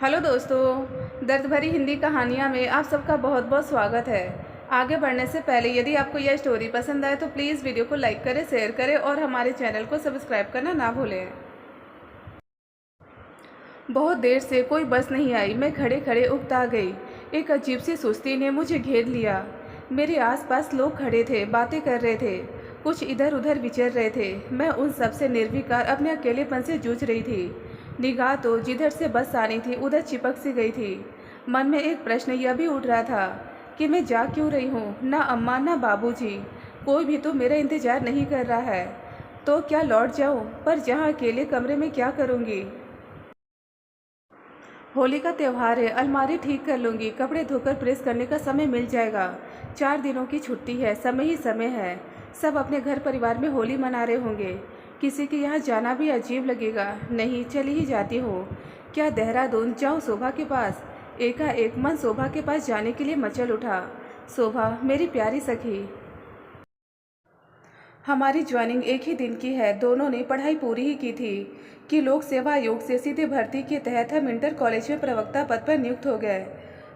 Hello दोस्तों, दर्द भरी हिंदी कहानियाँ में आप सबका बहुत बहुत स्वागत है। आगे बढ़ने से पहले यदि आपको यह स्टोरी पसंद आए तो प्लीज़ वीडियो को लाइक करें, शेयर करें और हमारे चैनल को सब्सक्राइब करना ना भूलें। बहुत देर से कोई बस नहीं आई। मैं खड़े खड़े उकता गई। एक अजीब सी सुस्ती ने मुझे घेर लिया। मेरे आसपास लोग खड़े थे, बातें कर रहे थे, कुछ इधर उधर विचर रहे थे। मैं उन सब से निर्विकार अपने अकेलेपन से जूझ रही थी। निगाह तो जिधर से बस आनी थी उधर चिपक सी गई थी। मन में एक प्रश्न यह भी उठ रहा था कि मैं जा क्यों रही हूँ। ना अम्मा, ना बाबूजी, कोई भी तो मेरा इंतज़ार नहीं कर रहा है। तो क्या लौट जाऊँ? पर जहाँ अकेले कमरे में क्या करूँगी? होली का त्यौहार है, अलमारी ठीक कर लूँगी, कपड़े धोकर प्रेस करने का समय मिल जाएगा। 4 दिनों की छुट्टी है, समय ही समय है। सब अपने घर परिवार में होली मना रहे होंगे। किसी के यहाँ जाना भी अजीब लगेगा। नहीं, चली ही जाती हूँ। क्या देहरादून जाऊँ शोभा के पास? एकाएक मन शोभा के पास जाने के लिए मचल उठा। शोभा, मेरी प्यारी सखी, हमारी ज्वाइनिंग एक ही दिन की है। दोनों ने पढ़ाई पूरी ही की थी कि लोक सेवा आयोग से सीधे भर्ती के तहत हम इंटर कॉलेज में प्रवक्ता पद पर नियुक्त हो गए।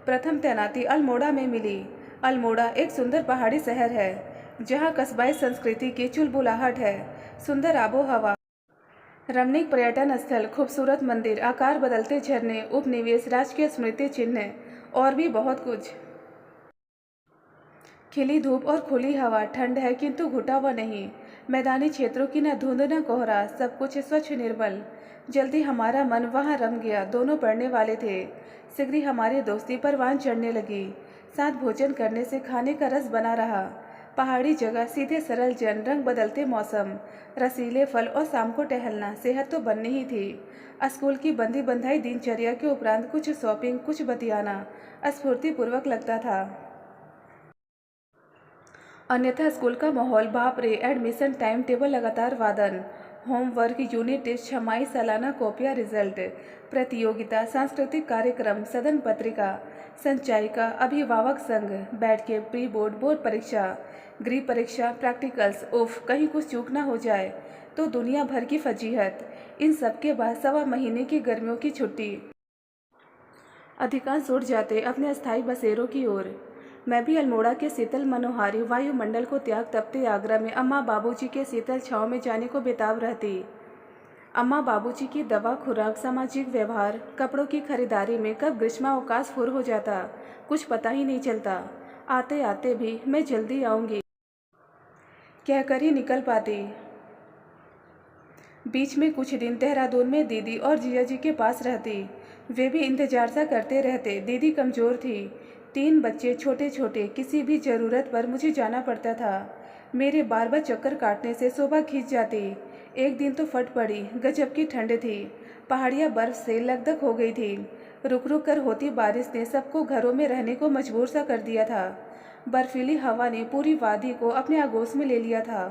प्रथम तैनाती अल्मोड़ा में मिली। अल्मोड़ा एक सुंदर पहाड़ी शहर है जहाँ कस्बाई संस्कृति की चुलबुलाहट है। सुंदर आबो हवा, रमणीक पर्यटन स्थल, खूबसूरत मंदिर, आकार बदलते झरने, उपनिवेश, राजकीय स्मृति चिन्ह और भी बहुत कुछ। खिली धूप और खुली हवा, ठंड है किंतु घुटा हुआ नहीं। मैदानी क्षेत्रों की न धुंध न कोहरा, सब कुछ स्वच्छ निर्मल। जल्दी हमारा मन वहाँ रम गया। दोनों पढ़ने वाले थे। शीघ्र ही हमारी दोस्ती परवान चढ़ने लगी। साथ भोजन करने से खाने का रस बना रहा। पहाड़ी जगह, सीधे सरल जन, रंग बदलते मौसम, रसीले फल और शाम को टहलना, सेहत तो बननी ही थी। स्कूल की बंधी बंधाई दिनचर्या के उपरांत कुछ शॉपिंग, कुछ बतियाना स्फूर्तिपूर्वक लगता था। अन्यथा स्कूल का माहौल, बाप रे! एडमिशन, टाइम टेबल, लगातार वादन, होमवर्क, यूनिट टेस्ट, छमाही, सालाना कॉपियाँ, रिजल्ट, प्रतियोगिता, सांस्कृतिक कार्यक्रम, सदन पत्रिका, संचायिका, अभिभावक संघ, बैठ के प्री बोर्ड, बोर्ड परीक्षा, गृह परीक्षा, प्रैक्टिकल्स। उफ, कहीं कुछ चूक ना हो जाए तो दुनिया भर की फजीहत। इन सब के बाद 1.25 महीने की गर्मियों की छुट्टी। अधिकांश उड़ जाते अपने अस्थायी बसेरों की ओर। मैं भी अल्मोड़ा के शीतल मनोहारी वायुमंडल को त्याग तपते आगरा में अम्मा बाबूजी के शीतल छाँव में जाने को बेताब रहती। अम्मा बाबूजी की दवा, खुराक, सामाजिक व्यवहार, कपड़ों की खरीदारी में कब ग्रीष्मावकाश फुर हो जाता कुछ पता ही नहीं चलता। आते आते भी मैं जल्दी आऊँगी कहकर ही निकल पाती। बीच में कुछ दिन देहरादून में दीदी और जीजा जी के पास रहती। वे भी इंतजार सा करते रहते। दीदी कमज़ोर थी, 3 बच्चे छोटे छोटे, किसी भी ज़रूरत पर मुझे जाना पड़ता था। मेरे बार बार चक्कर काटने से शोभा खींच जाती। एक दिन तो फट पड़ी। गजब की ठंड थी। पहाड़ियाँ बर्फ से लकदक हो गई थी। रुक रुक कर होती बारिश ने सबको घरों में रहने को मजबूर सा कर दिया था। बर्फीली हवा ने पूरी वादी को अपने आगोश में ले लिया था।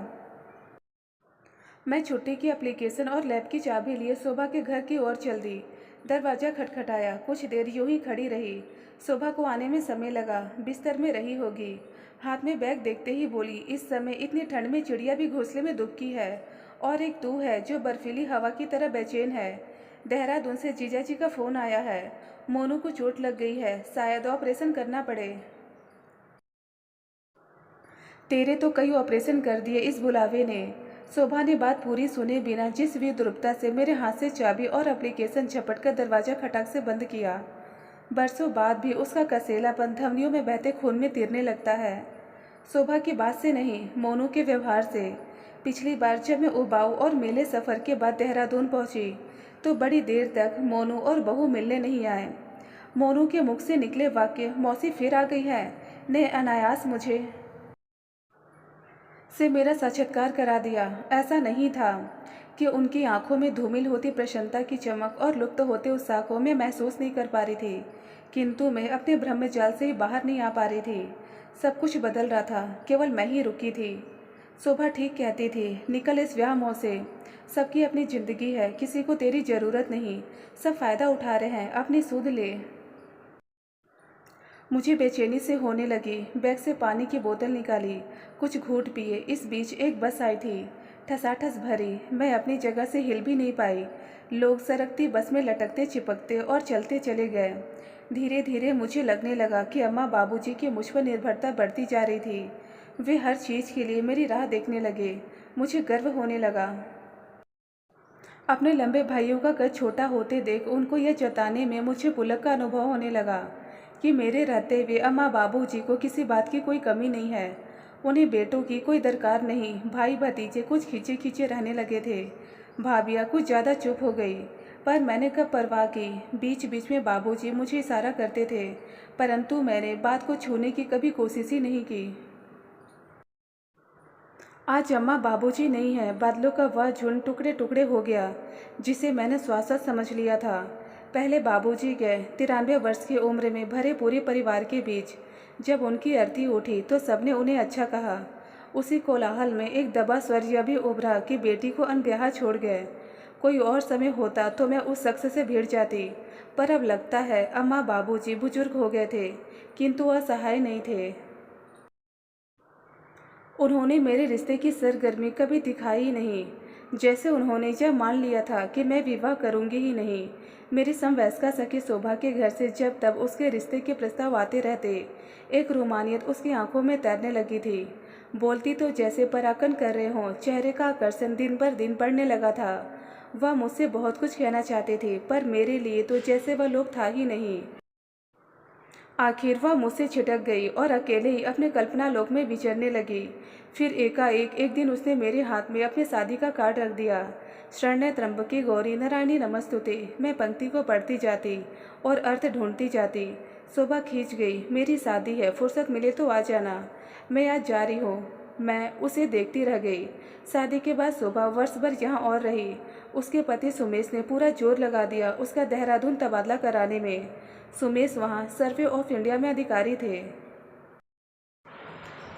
मैं छुट्टी की एप्लीकेशन और लैब की चाबी लिए शोभा के घर की ओर चल दी। दरवाज़ा खटखटाया। कुछ देर यूं ही खड़ी रही। शोभा को आने में समय लगा। बिस्तर में रही होगी। हाथ में बैग देखते ही बोली, इस समय इतनी ठंड में चिड़िया भी घोंसले में दुबकी है और एक तू है जो बर्फीली हवा की तरह बेचैन है। देहरादून से जीजा जी का फ़ोन आया है। मोनू को चोट लग गई है, शायद ऑपरेशन करना पड़े। तेरे तो कई ऑपरेशन कर दिए इस बुलावे ने। शोभा ने बात पूरी सुने बिना जिस विद्रुपता से मेरे हाथ से चाबी और एप्लीकेशन झपट कर दरवाज़ा खटाक से बंद किया। बरसों बाद भी उसका कसेलापन धमनियों में बहते खून में तिरने लगता है। शोभा की बात से नहीं, मोनू के व्यवहार से। पिछली बार जब मैं उबाऊ और मेले सफ़र के बाद देहरादून पहुंची तो बड़ी देर तक मोनू और बहू मिलने नहीं आए। मोनू के मुख से निकले वाक्य, मौसी फिर आ गई है, ने अनायास मुझे से मेरा साक्षात्कार करा दिया। ऐसा नहीं था कि उनकी आंखों में धूमिल होती प्रसन्नता की चमक और लुप्त होते उत्साह को मैं महसूस नहीं कर पा रही थी, किंतु मैं अपने भ्रम जाल से ही बाहर नहीं आ पा रही थी। सब कुछ बदल रहा था, केवल मैं ही रुकी थी। शोभा ठीक कहती थी, निकल इस व्याह मोह से। सबकी अपनी जिंदगी है, किसी को तेरी ज़रूरत नहीं। सब फ़ायदा उठा रहे हैं, अपनी सूध ले। मुझे बेचैनी से होने लगी। बैग से पानी की बोतल निकाली, कुछ घूंट पिए। इस बीच एक बस आई थी। ठसाठस भरी। मैं अपनी जगह से हिल भी नहीं पाई। लोग सरकती बस में लटकते चिपकते और चलते चले गए। धीरे धीरे मुझे लगने लगा कि अम्मा बाबूजी की मुझ पर निर्भरता बढ़ती जा रही थी। वे हर चीज़ के लिए मेरी राह देखने लगे। मुझे गर्व होने लगा। अपने लंबे भाइयों का कद छोटा होते देख उनको यह जताने में मुझे पुलक का अनुभव होने लगा कि मेरे रहते हुए अम्मा बाबूजी को किसी बात की कोई कमी नहीं है। उन्हें बेटों की कोई दरकार नहीं। भाई भतीजे कुछ खींचे खींचे रहने लगे थे। भाभियाँ कुछ ज़्यादा चुप हो गई, पर मैंने कब परवाह की। बीच बीच में बाबूजी मुझे इशारा करते थे, परंतु मैंने बात को छूने की कभी कोशिश ही नहीं की। आज अम्मा बाबूजी नहीं है। बादलों का वह झुंड टुकड़े टुकड़े हो गया जिसे मैंने स्वास्थ्य समझ लिया था। पहले बाबूजी गए 93 वर्ष की उम्र में भरे पूरे परिवार के बीच। जब उनकी अर्थी उठी तो सबने उन्हें अच्छा कहा। उसी कोलाहल में एक दबा स्वर यह भी उभरा कि बेटी को अनब्याह छोड़ गए। कोई और समय होता तो मैं उस शख्स से भिड़ जाती, पर अब लगता है अम्मा बाबूजी बुजुर्ग हो गए थे, किंतु असहाय नहीं थे। उन्होंने मेरे रिश्ते की सरगर्मी कभी दिखाई ही नहीं। जैसे उन्होंने यह मान लिया था कि मैं विवाह करूंगी ही नहीं। मेरी समवयस्का सखी शोभा के घर से जब तब उसके रिश्ते के प्रस्ताव आते रहते, एक रोमानियत उसकी आंखों में तैरने लगी थी। बोलती तो जैसे पराकन कर रहे हों। चेहरे का आकर्षण दिन पर दिन बढ़ने लगा था। वह मुझसे बहुत कुछ कहना चाहते थे, पर मेरे लिए तो जैसे वह लोग था ही नहीं। आखिर वह मुझसे छिटक गई और अकेले ही अपने कल्पना लोक में विचरने लगी। फिर एकाएक एक दिन उसने मेरे हाथ में अपने शादी का कार्ड रख दिया। शरण्य त्र्यंबके गौरी नारायणी नमस्तुते। मैं पंक्ति को पढ़ती जाती और अर्थ ढूंढती जाती। शोभा खींच गई। मेरी शादी है, फुर्सत मिले तो आ जाना। मैं आज जा रही हूँ। मैं उसे देखती रह गई। शादी के बाद शोभा वर्ष भर यहाँ और रही। उसके पति सुमेश ने पूरा जोर लगा दिया उसका देहरादून तबादला कराने में। सुमेश वहाँ सर्वे ऑफ इंडिया में अधिकारी थे।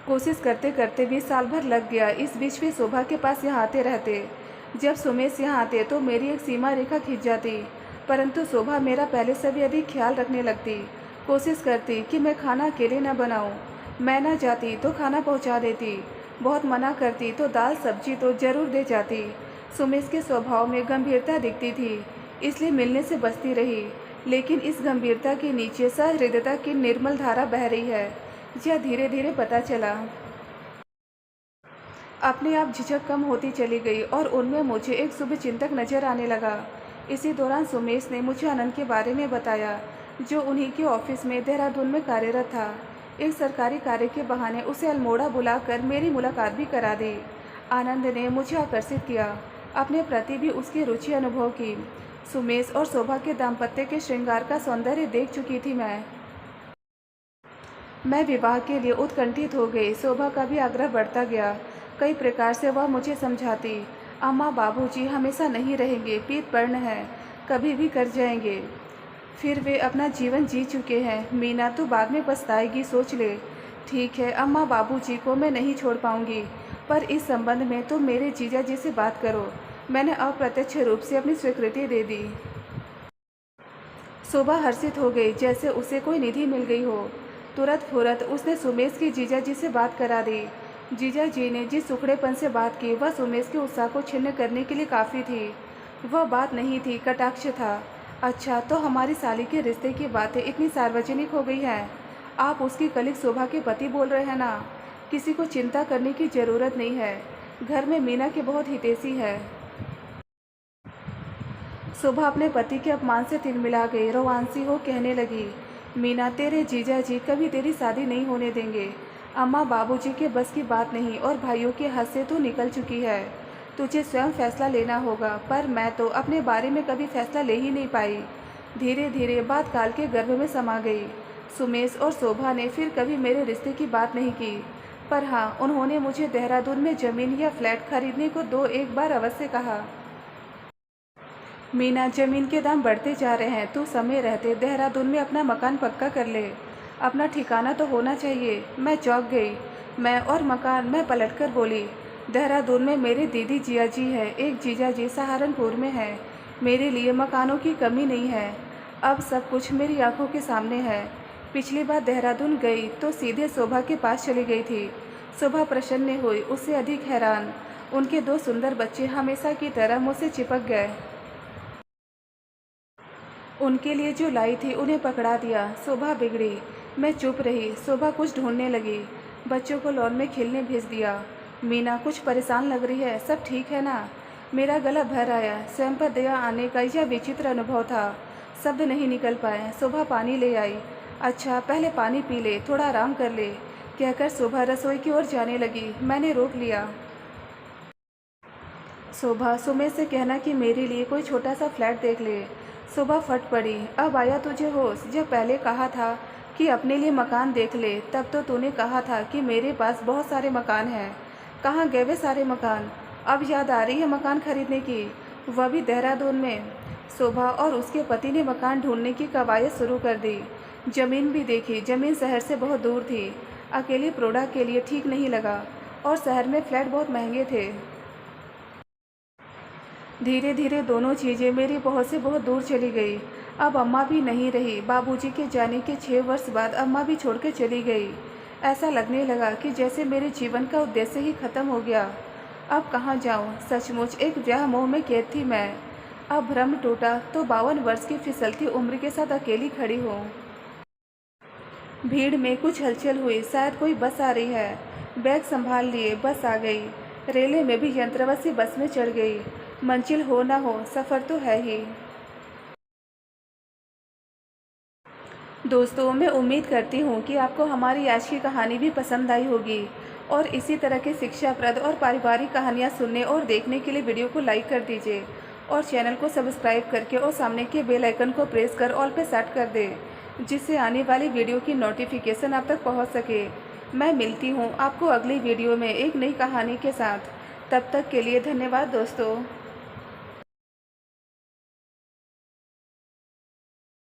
कोशिश करते करते भी साल भर लग गया। इस बीच भी शोभा के पास यहाँ आते रहते। जब सुमेश यहाँ आते तो मेरी एक सीमा रेखा खींच जाती, परंतु शोभा मेरा पहले से भी अधिक ख्याल रखने लगती। कोशिश करती कि मैं खाना अकेले न बनाऊँ। मैं न जाती तो खाना पहुँचा देती। बहुत मना करती तो दाल सब्जी तो जरूर दे जाती। सुमेश के स्वभाव में गंभीरता दिखती थी, इसलिए मिलने से बचती रही। लेकिन इस गंभीरता के नीचे सहृदयता की निर्मल धारा बह रही है, यह धीरे धीरे पता चला। अपने आप झिझक कम होती चली गई और उनमें मुझे एक शुभ चिंतक नजर आने लगा। इसी दौरान सुमेश ने मुझे आनंद के बारे में बताया, जो उन्हीं के ऑफिस में देहरादून में कार्यरत था। एक सरकारी कार्य के बहाने उसे अल्मोड़ा बुलाकर मेरी मुलाकात भी करा दी। आनंद ने मुझे आकर्षित किया। अपने प्रति भी उसकी रुचि अनुभव की। सुमेश और शोभा के दाम्पत्य के श्रृंगार का सौंदर्य देख चुकी थी मैं विवाह के लिए उत्कंठित हो गई। शोभा का भी आग्रह बढ़ता गया। कई प्रकार से वह मुझे समझाती, अम्मा बाबूजी हमेशा नहीं रहेंगे, पीत पर्ण है, कभी भी कर जाएंगे। फिर वे अपना जीवन जी चुके हैं। मीना तो बाद में पछताएगी, सोच ले। ठीक है, अम्मा बाबूजी को मैं नहीं छोड़ पाऊंगी, पर इस संबंध में तुम मेरे जीजा जी से बात करो। मैंने अप्रत्यक्ष रूप से अपनी स्वीकृति दे दी। शोभा हर्षित हो गई, जैसे उसे कोई निधि मिल गई हो। तुरंत फुरत उसने सुमेश की जीजा जी से बात करा दी। जीजा जी ने जिस सुखड़ेपन से बात की वह सुमेश के उत्साह को छिन्न करने के लिए काफ़ी थी। वह बात नहीं थी, कटाक्ष था। अच्छा, तो हमारी साली के रिश्ते की बातें इतनी सार्वजनिक हो गई हैं। आप उसकी कलीग शोभा के पति बोल रहे हैं ना? किसी को चिंता करने की ज़रूरत नहीं है। घर में मीना के बहुत हितैषी है। शोभा अपने पति के अपमान से तिलमिला गई। रोमांसी हो कहने लगी, मीना, तेरे जीजा जी कभी तेरी शादी नहीं होने देंगे। अम्मा बाबूजी के बस की बात नहीं और भाइयों के हाथ से तू निकल चुकी है। तुझे स्वयं फैसला लेना होगा, पर मैं तो अपने बारे में कभी फैसला ले ही नहीं पाई। धीरे धीरे बात काल के गर्भ में समा गई। सुमेश और शोभा ने फिर कभी मेरे रिश्ते की बात नहीं की, पर हाँ, उन्होंने मुझे देहरादून में ज़मीन या फ्लैट खरीदने को 2-1 बार अवश्य कहा। मीना, ज़मीन के दाम बढ़ते जा रहे हैं, तू समय रहते देहरादून में अपना मकान पक्का कर ले। अपना ठिकाना तो होना चाहिए। मैं चौंक गई। मैं पलटकर बोली, देहरादून में मेरे दीदी जिया जी है, एक जीजा जी सहारनपुर में है। मेरे लिए मकानों की कमी नहीं है। अब सब कुछ मेरी आंखों के सामने है। पिछली बार देहरादून गई तो सीधे शोभा के पास चली गई थी। शोभा प्रसन्न हुई, उससे अधिक हैरान। उनके 2 सुंदर बच्चे हमेशा की तरह मुझसे चिपक गए। उनके लिए जो लाई थी उन्हें पकड़ा दिया। शोभा बिगड़ी। मैं चुप रही। शोभा कुछ ढूंढने लगी। बच्चों को लॉन में खेलने भेज दिया। मीना कुछ परेशान लग रही है, सब ठीक है ना? मेरा गला भर आया। स्वयं पर दया आने का यह विचित्र अनुभव था। शब्द नहीं निकल पाए। शोभा पानी ले आई। अच्छा पहले पानी पी ले, थोड़ा आराम कर ले, कहकर शोभा रसोई की ओर जाने लगी। मैंने रोक लिया। शोभा, सुमेश से कहना कि मेरे लिए कोई छोटा सा फ्लैट देख ले। शोभा फट पड़ी। अब आया तुझे होश? जब पहले कहा था कि अपने लिए मकान देख ले, तब तो तूने कहा था कि मेरे पास बहुत सारे मकान हैं। कहाँ गए वे सारे मकान? अब याद आ रही है मकान खरीदने की, वह भी देहरादून में। शोभा और उसके पति ने मकान ढूंढने की कवायद शुरू कर दी। जमीन भी देखी। जमीन शहर से बहुत दूर थी। अकेले प्रोडा के लिए ठीक नहीं लगा, और शहर में फ्लैट बहुत महंगे थे। धीरे धीरे दोनों चीज़ें मेरी पहुंच से बहुत दूर चली गई। अब अम्मा भी नहीं रही। बाबूजी के जाने के 6 वर्ष बाद अम्मा भी छोड़ के चली गई। ऐसा लगने लगा कि जैसे मेरे जीवन का उद्देश्य ही खत्म हो गया। अब कहाँ जाऊँ? सचमुच एक व्याह मोह में कैद थी मैं। अब भ्रम टूटा तो 52 वर्ष की फिसलती उम्र के साथ अकेली खड़ी हूँ। भीड़ में कुछ हलचल हुई। शायद कोई बस आ रही है। बैग संभाल लिए। बस आ गई। रेले में भी यंत्रवत सी बस में चढ़ गई। मंजिल हो ना हो, सफ़र तो है ही। दोस्तों, मैं उम्मीद करती हूँ कि आपको हमारी आज की कहानी भी पसंद आई होगी, और इसी तरह के शिक्षाप्रद और पारिवारिक कहानियाँ सुनने और देखने के लिए वीडियो को लाइक कर दीजिए, और चैनल को सब्सक्राइब करके और सामने के बेल आइकन को प्रेस कर ऑल पे सेट कर दें, जिससे आने वाली वीडियो की नोटिफिकेशन आप तक पहुँच सके। मैं मिलती हूँ आपको अगली वीडियो में एक नई कहानी के साथ। तब तक के लिए धन्यवाद दोस्तों।